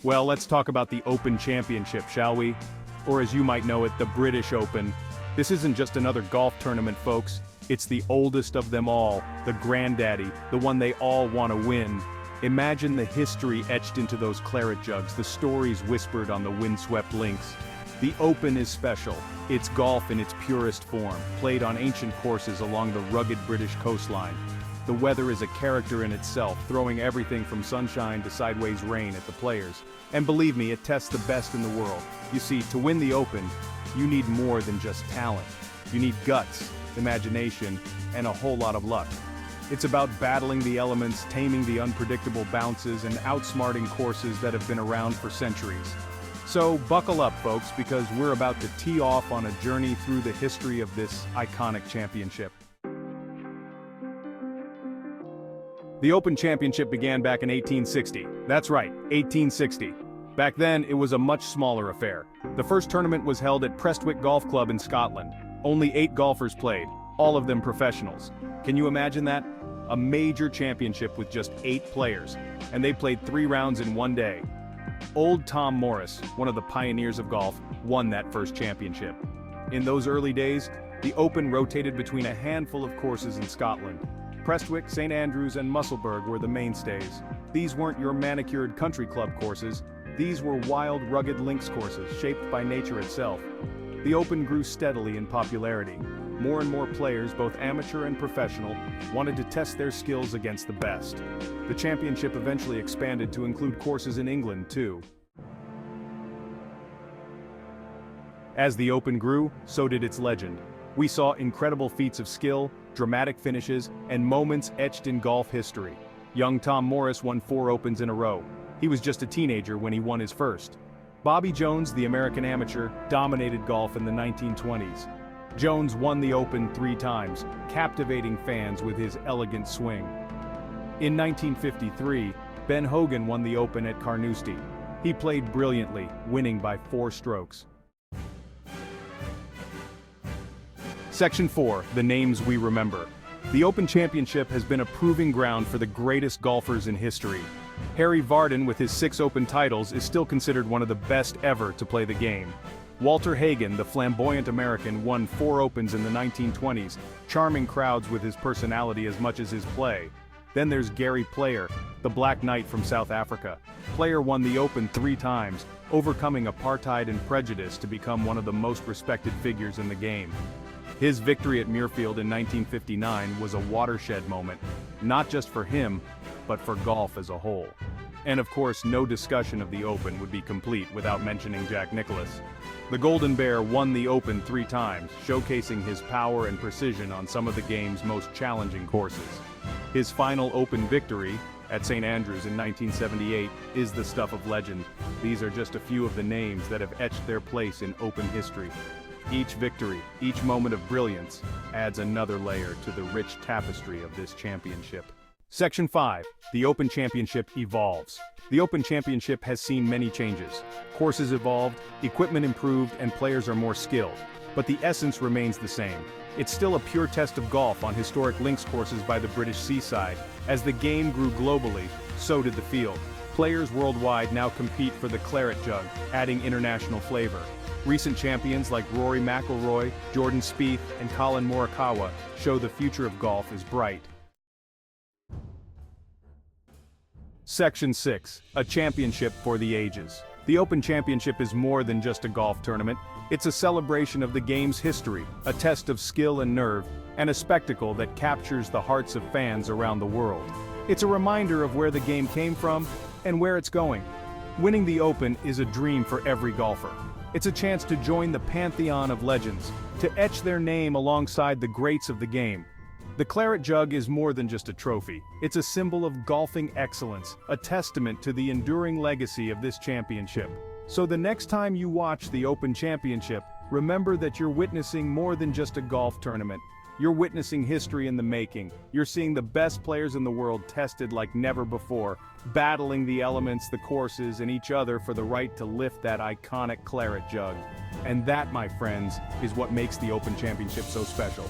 Well, let's talk about the Open Championship, shall we? Or as you might know it, the British Open. This isn't just another golf tournament, folks. It's the oldest of them all, the granddaddy, the one they all want to win. Imagine the history etched into those claret jugs, the stories whispered on the windswept links. The Open is special. It's golf in its purest form, played on ancient courses along the rugged British coastline. The weather is a character in itself, throwing everything from sunshine to sideways rain at the players. And believe me, it tests the best in the world. You see, to win the Open, you need more than just talent. You need guts, imagination, and a whole lot of luck. It's about battling the elements, taming the unpredictable bounces, and outsmarting courses that have been around for centuries. So buckle up, folks, because we're about to tee off on a journey through the history of this iconic championship. The Open Championship began back in 1860. That's right, 1860. Back then, it was a much smaller affair. The first tournament was held at Prestwick Golf Club in Scotland. Only 8 golfers played, all of them professionals. Can you imagine that? A major championship with just 8 players, and they played 3 rounds in one day. Old Tom Morris, one of the pioneers of golf, won that first championship. In those early days, the Open rotated between a handful of courses in Scotland. Prestwick, St Andrews, and Musselburgh were the mainstays. These weren't your manicured country club courses. These were wild, rugged links courses shaped by nature itself. The Open grew steadily in popularity. More and more players, both amateur and professional, wanted to test their skills against the best. The championship eventually expanded to include courses in England, too. As the Open grew, so did its legend. We saw incredible feats of skill, dramatic finishes, and moments etched in golf history. Young Tom Morris won 4 Opens in a row. He was just a teenager when he won his first. Bobby Jones, the American amateur, dominated golf in the 1920s. Jones won the Open 3 times, captivating fans with his elegant swing. In 1953, Ben Hogan won the Open at Carnoustie. He played brilliantly, winning by 4 strokes. Section 4, the names we remember. The Open Championship has been a proving ground for the greatest golfers in history. Harry Vardon, with his 6 Open titles, is still considered one of the best ever to play the game. Walter Hagen, the flamboyant American, won 4 Opens in the 1920s, charming crowds with his personality as much as his play. Then there's Gary Player, the Black Knight from South Africa. Player won the Open 3 times, overcoming apartheid and prejudice to become one of the most respected figures in the game. His victory at Muirfield in 1959 was a watershed moment, not just for him, but for golf as a whole. And of course, no discussion of the Open would be complete without mentioning Jack Nicklaus. The Golden Bear won the Open 3 times, showcasing his power and precision on some of the game's most challenging courses. His final Open victory, at St Andrews in 1978, is the stuff of legend. These are just a few of the names that have etched their place in Open history. Each victory, each moment of brilliance, adds another layer to the rich tapestry of this championship. Section 5. The Open Championship evolves. The Open Championship has seen many changes. Courses evolved, equipment improved, and players are more skilled. But the essence remains the same. It's still a pure test of golf on historic links courses by the British seaside. As the game grew globally, so did the field. Players worldwide now compete for the claret jug, adding international flavor. Recent champions like Rory McIlroy, Jordan Spieth, and Colin Morikawa show the future of golf is bright. Section 6. A championship for the ages. The Open Championship is more than just a golf tournament. It's a celebration of the game's history, a test of skill and nerve, and a spectacle that captures the hearts of fans around the world. It's a reminder of where the game came from and where it's going. Winning the Open is a dream for every golfer. It's a chance to join the pantheon of legends, to etch their name alongside the greats of the game. The claret jug is more than just a trophy. It's a symbol of golfing excellence, a testament to the enduring legacy of this championship. So the next time you watch the Open Championship, remember that you're witnessing more than just a golf tournament. You're witnessing history in the making. You're seeing the best players in the world tested like never before, battling the elements, the courses, and each other for the right to lift that iconic claret jug. And that, my friends, is what makes the Open Championship so special.